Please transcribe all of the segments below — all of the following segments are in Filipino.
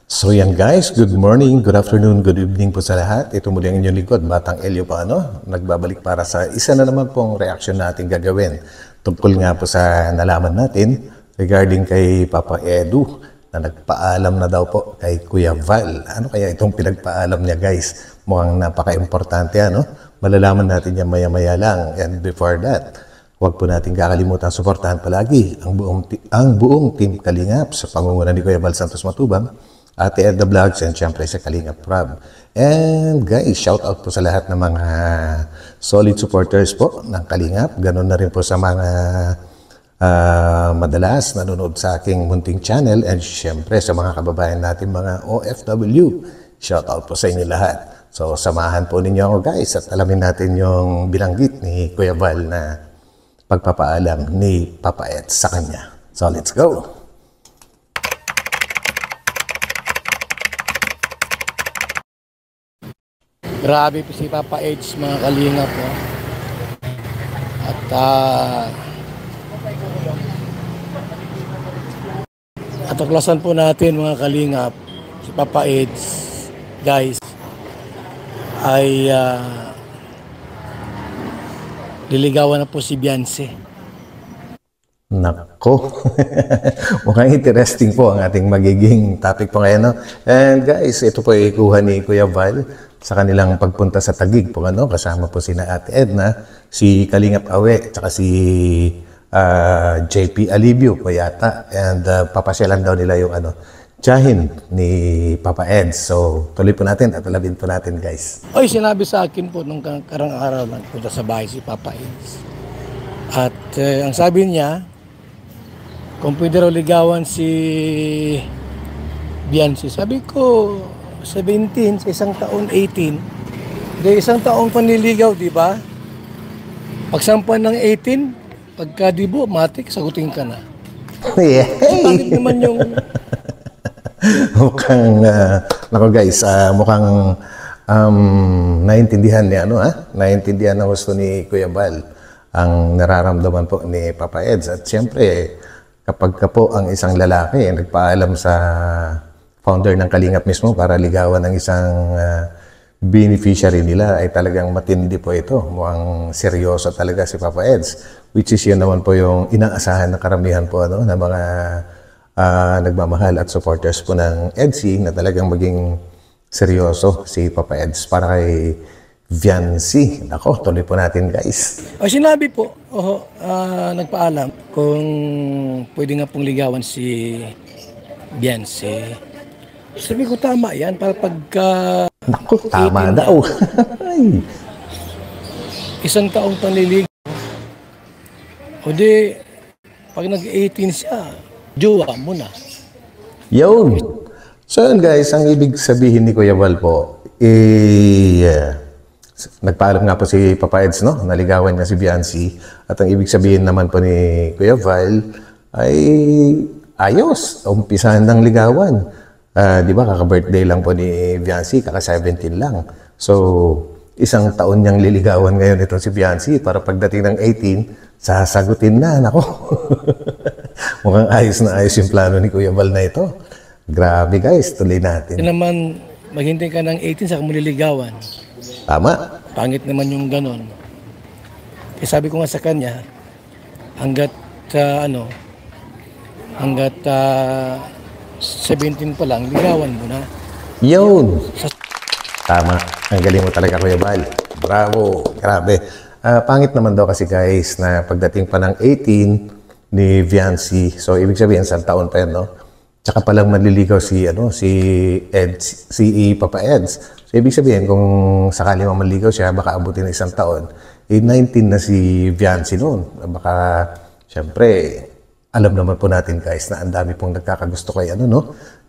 So yan guys, good morning, good afternoon, good evening po sa lahat. Ito muli ang inyong lingkod, Batang Elio Paano, nagbabalik para sa isa na naman pong reaction natin gagawin. Tungkol nga po sa nalaman natin regarding kay Papa Edu na nagpaalam na daw po kay Kuya Val. Ano kaya itong pinagpaalam niya guys? Mukhang napaka-importante ano? Malalaman natin yan maya-maya lang. And before that, huwag po natin kakalimutan suportahan palagi ang buong Team Kalingap sa pangunguna ni Kuya Val Santos Matubang, Ate Edna Vlogs, and syempre sa Kalingap Prab. And guys, shout out po sa lahat ng mga solid supporters po ng Kalingap. Ganun na rin po sa mga madalas nanonood sa aking munting channel, and syempre sa mga kababayan natin mga OFW. Shout out po sa inyo lahat. So samahan po ninyo ako guys at alamin natin yung binanggit ni Kuya Val na pagpapaalam ni Papa Ed sa kanya. So let's go! Grabe po si Papa Edge mga kalingap po. At atuklasan po natin mga kalingap, si Papa Edge guys ay liligawan na po si Beyonce. Nako, mukhang interesting po ang ating magiging topic po ngayon. No? And guys, ito po ay kuha ni Kuya Val sa kanilang pagpunta sa Taguig po, ano? Kasama po sina Ate Edna, si Kalingap Awe, tsaka si JP Alibio po yata. And papasyalan daw nila yung tiyahin ni Papa Ed. So tuloy po natin at alabin po natin guys. Oy, sinabi sa akin po nung karang araw lang punta sa bahay si Papa Edge. At ang sabi niya, kung pwede raw ligawan si Beyonce. Sabi ko, 17, sa isang taon, 18. Di isang taong panliligaw, di ba? Pagsampan ng 18, pagkadibo, matik, sagutin ka na. Yeah. Bakit naman yung... Mukhang, nako guys, mukhang naintindihan niya, naintindihan na gusto ni Kuya Val ang nararamdaman po ni Papa Eds. At siyempre, kapag ka po ang isang lalaki nagpaalam sa founder ng Kalingap mismo para ligawan ng isang beneficiary nila, ay talagang matindi po ito. Mukhang seryoso talaga si Papa Eds. Which is yun naman po yung inaasahan ng karamihan po ng mga nagmamahal at supporters po ng EDC na talagang maging seryoso si Papa Eds para kay Beyonce. Ako, tuloy po natin guys. O sinabi po, nagpaalam kung pwede nga pong ligawan si Beyonce. Sabi ko tama yan para pagka... Naku, tama daw. Isang taong panliligaw. O di, pag nag-18 siya, jowa mo na. Yun. So yun guys, ang ibig sabihin ni Kuya Val po, nagpaalam nga po si Papa Eds, no? Naligawan niya si Beyonce. At ang ibig sabihin naman po ni Kuya Val ay ayos. Umpisahan ng ligawan. Di ba, kaka-birthday lang po ni Beyonce, kaka-17 lang. So, isang taon niyang liligawan ngayon ito si Beyonce para pagdating ng 18, sasagutin na. Nako. Mukhang ayos na ayos yung plano ni Kuya Val na ito. Grabe guys, tuloy natin. Hindi naman, maghintay ka ng 18 sa liligawan. Tama. Pangit naman yung ganon. Kaya sabi ko nga sa kanya, hanggat 17 pa lang, ligawan mo na. Yun. Tama. Ang galing mo talaga, Kuya Val. Bravo. Grabe. Pangit naman daw kasi guys na pagdating pa ng 18 ni Beyonce. So, ibig sabihin, isang taon pa yan, no? Tsaka palang manliligaw si Papa Eds. So, ibig sabihin, kung sakali manligaw siya, baka abutin ng isang taon. 19 na si Beyonce noon. Baka, syempre, alam naman po natin guys na ang dami pong nagkakagusto kay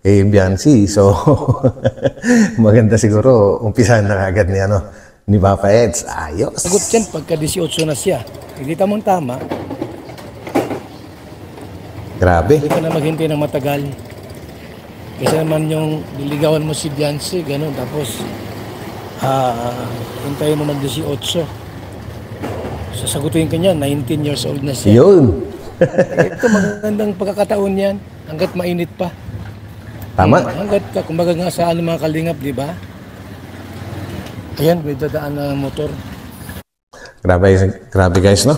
kay Beyonce. So, maganda siguro, umpisahan na agad ni Papa Eds. Ayos. Sagot yan pagka 18 na siya. Hindi tamang tama. Grabe. Hindi ka na maghintay ng matagal. Kasi naman yung liligawan mo si Beyonce, gano'n. Tapos, hintayin mo mag-18. Sasagutin ka niya, 19 years old na siya. Yun. Ito magandang pagkakataon yan, hanggat mainit pa. Tama? Hanggat ka, kumbaga nga sa ano mga kalingap, di ba? Ayan, may dadaan na motor. Grabe, grabe guys, no?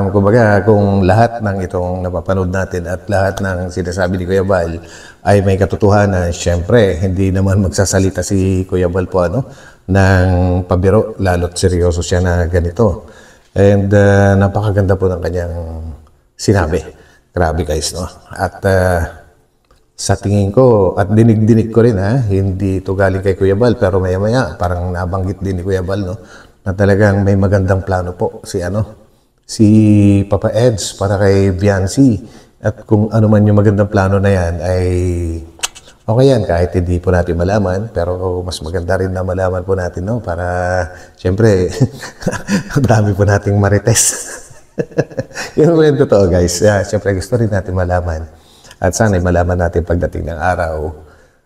Kumbaga, kung lahat ng itong napapanood natin at lahat ng sinasabi ni Kuya Bal ay may katotohanan, syempre, hindi naman magsasalita si Kuya Bal po, ano, ng pabiro, lalo't seryoso siya na ganito. And napakaganda po ng kanyang sinabi. Grabe guys, no? At sa tingin ko, at dinig-dinig ko rin, hindi ito galing kay Kuya Bal, pero maya-maya, parang nabanggit din ni Kuya Bal, no? Na talagang may magandang plano po si Papa Eds para kay Biancy. At kung ano man yung magandang plano na yan ay okay yan, kahit hindi po natin malaman, pero mas maganda rin na malaman po natin, no? Para syempre marami po nating marites. Yun po yung totoo guys. Syempre gusto rin natin malaman at sana'y malaman natin pagdating ng araw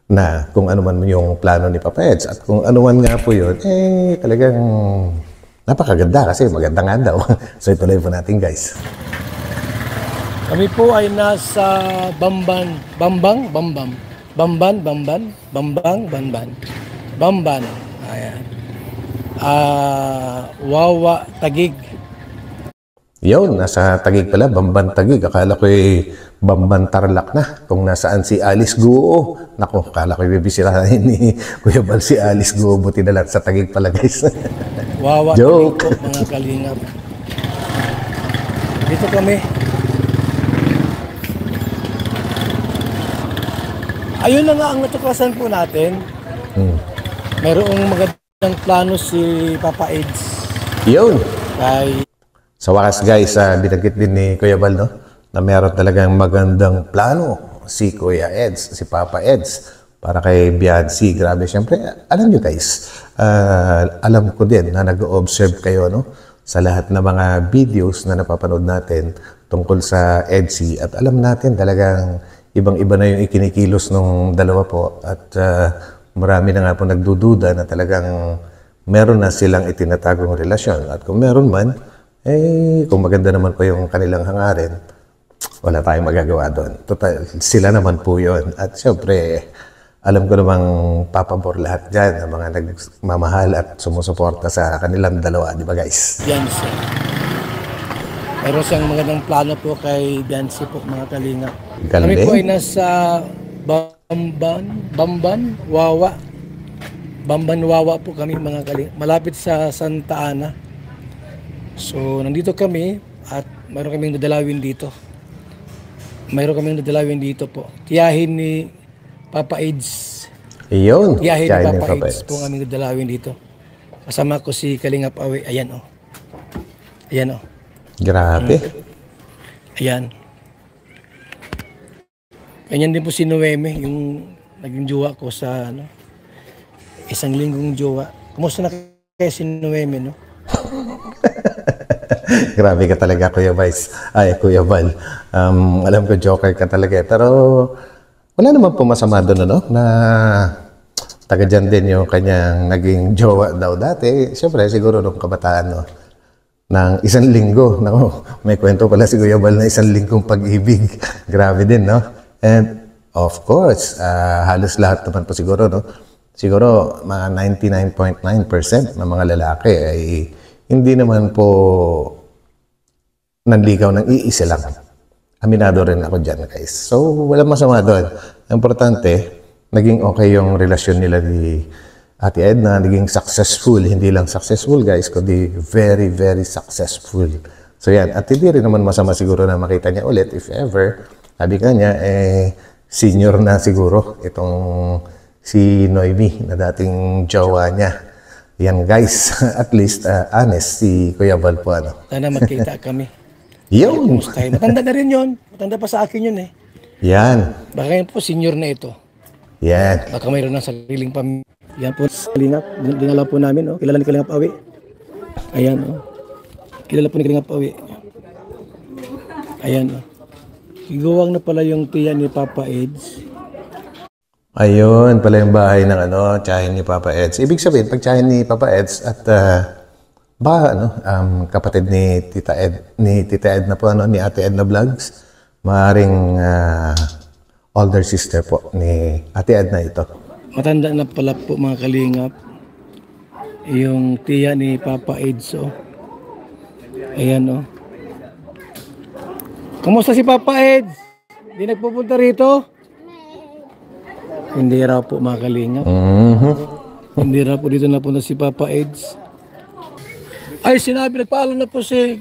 na kung ano man yung plano ni Papa Eds at kung ano man nga po yun, talagang napakaganda kasi maganda nga daw. So ituloy po natin guys. Kami po ay nasa Bamban. Ayan. Wawa, Taguig. Yun, nasa Taguig pala, Bamban Taguig. Akala ko Bamban Tarlac na. Kung nasaan si Alice Guo. Naku, akala ko bibisirahin ni Kuya Bal si Alice Guo. Buti na lang sa Taguig pala guys. Wawa, Joke. Taguig po, mga kalingap. Dito kami. Ayun na nga ang natuklasan po natin. Mayroong magandang plano si Papa Eds. Yun. Kay Sa wakas guys, binanggit din ni Kuya Bal, no? Na meron talagang magandang plano si Kuya Eds, si Papa Eds para kay Biancy. Grabe, syempre, alam nyo guys, alam ko din na nag-observe kayo, no? Sa lahat ng mga videos na napapanood natin tungkol sa Edsy at alam natin talagang ibang-iba na yung ikinikilos ng dalawa po at marami na nga po nagdududa na talagang meron na silang itinatagong relasyon at kung meron man, kung maganda naman po yung kanilang hangarin, wala tayong magagawa doon. Total, sila naman po yun. At syempre, alam ko namang papabor lahat dyan ng mga nagmamahal at sumusuporta sa kanilang dalawa. Di ba guys? Biancy. Mayroon siyang magandang plano po kay Biancy po, mga kalingap. Kami po ay nasa Bamban Wawa po kami, mga kalingap. Malapit sa Santa Ana. So, nandito kami at mayroon kaming dadalawin dito. Po. Tiyahin ni Papa Eds. Iyon. Tiyahin ni Papa Eds po ang aming dadalawin dito. Kasama ko si Kalingap Awe. Ayan o. Ayan o. Grabe. Ayan. Ganyan din po si Noeme, yung naging jowa ko sa isang linggong jowa. Kumusta na kaya si Noeme, no? Grabe ka talaga, Kuya Vice. Ay, Kuya Val. Alam ko, joker ka talaga. Pero, wala naman po masama doon, no? Na taga dyan din yung kanyang naging jowa daw dati. Siyempre, siguro nung kabataan, no? Ng isang linggo. Naku, may kwento pala si Kuya Val na isang linggong pag-ibig. Grabe din, no? And, of course, halos lahat naman po siguro, no? Siguro, mga 99.9% ng mga lalaki ay hindi naman po nanligaw ng iisa lang. Aminado rin ako dyan, guys. So, walang masama doon. Importante, naging okay yung relasyon nila ni Ate Edna, naging successful. Hindi lang successful, guys, kundi very, very successful. So, yan. At hindi rin naman masama siguro na makita niya ulit, if ever. Sabi ka niya, senior na siguro itong si Noemi na dating jowa niya. Yan guys, at least honest si Kuya Val po. Sana magkita kami. Yun! Matanda na rin yun. Matanda pa sa akin yun eh. Yan. Baka yun po, senior na ito. Yan. Baka mayroon ng sariling pamilya. Yan po, Kalingap. Dinala po namin, oh. Kilala ni Kalingap Awi. Ayan, oh. Kilala po ni Kalingap Awi. Ayan, oh. Iguwang na pala yung tiya ni Papa Eds. Ayun, pala yung bahay ng tiyahin ni Papa Eds. Ibig sabihin, pag tiyahin ni Papa Eds at kapatid ni Tita Ed na po, ni Ate Edna Vlogs, maaaring older sister po ni Ate Edna ito. Matanda na pala po mga kalingap. Yung tiya ni Papa Edso. Ayan, oh. Kamusta si Papa Eds? Hindi nagpupunta rito? Hindi raw po mga kalingap. Hindi raw po dito napunta si Papa Eds. Ay, sinabi, nagpaalam na po si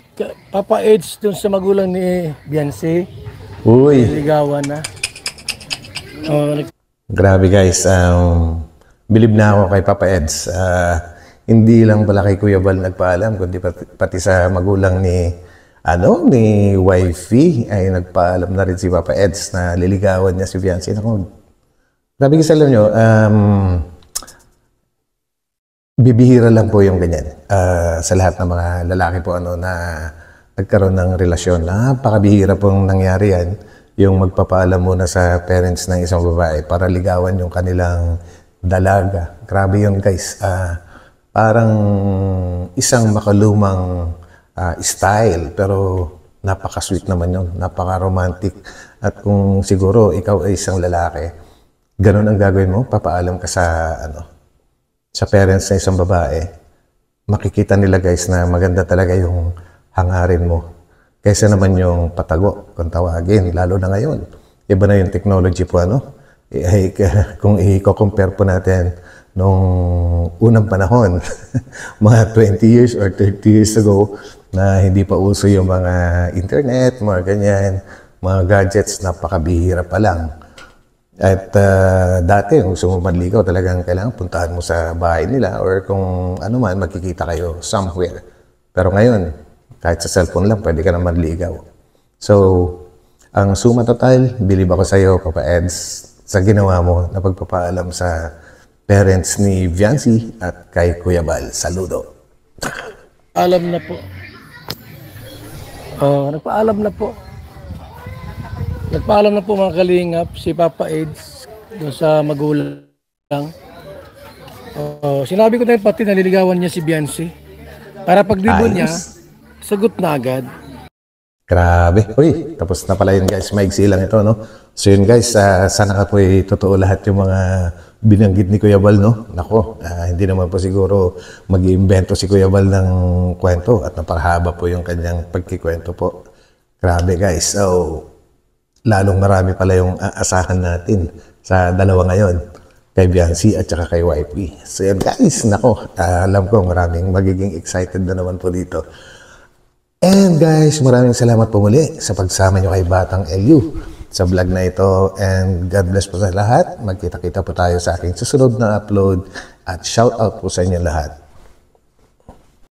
Papa Eds dun sa magulang ni Biancy. Uy, Niligawan na. Oh, grabe guys. Believe na ako kay Papa Eds. Hindi lang pala kay Kuya Bal nagpaalam, kundi pati sa magulang ni wifey ay nagpaalam na rin si Papa Eds na liligawan niya si Biancy. Naku, grabe guys, alam nyo, bibihira lang po yung ganyan sa lahat ng mga lalaki po na nagkaroon ng relasyon. Napakabihira pong nangyari yan, yung magpapaalam muna sa parents ng isang babae para ligawan yung kanilang dalaga. Grabe yun guys. Parang isang makalumang style, pero napaka-sweet naman yun, napaka-romantic. At kung siguro ikaw ay isang lalaki, ganun ang gagawin mo, papaalam ka sa parents ng isang babae, makikita nila guys na maganda talaga yung hangarin mo. Kaysa naman yung patago, kung tawagin, lalo na ngayon. Iba na yung technology po, kung i-compare po natin nung unang panahon, mga 20 years or 30 years ago, na hindi pa uso yung mga internet, mga ganyan, mga gadgets, napakabihira pa lang. At dati, kung gusto mo manligaw, talagang kailangan puntahan mo sa bahay nila or kung ano man, magkikita kayo somewhere. Pero ngayon, kahit sa cellphone lang, pwede ka na manligaw. So, ang suma total, believe ako sa iyo, Papa Eds, sa ginawa mo na pagpapaalam sa parents ni Biancy at kay Kuya Bal. Saludo. alam na po. Oh, nagpaalam na po. Nagpaalam na po mga kalingap si Papa Eds doon sa magulang. Sinabi ko na pati naliligawan niya si Biancy. Para pagdibo niya, sagot na agad. Grabe. Uy, tapos na pala yun guys. Maigsi lang ito, no? So yun guys, sana ka po totoo lahat yung mga binanggit ni Kuya Bal, no? Nako, hindi naman po siguro mag-iimbento si Kuya Bal ng kwento at napakahaba po yung kanyang pagkikwento po. Grabe guys. So, lalong marami pala yung aasahan natin sa dalawa ngayon, kay Biancy at saka kay YP. So yun guys, nako, alam ko maraming magiging excited na naman po dito. And guys, maraming salamat po muli sa pagsama nyo kay Batang LU sa vlog na ito. And God bless po sa lahat. Magkita-kita po tayo sa aking susunod na upload at shout out po sa inyo lahat.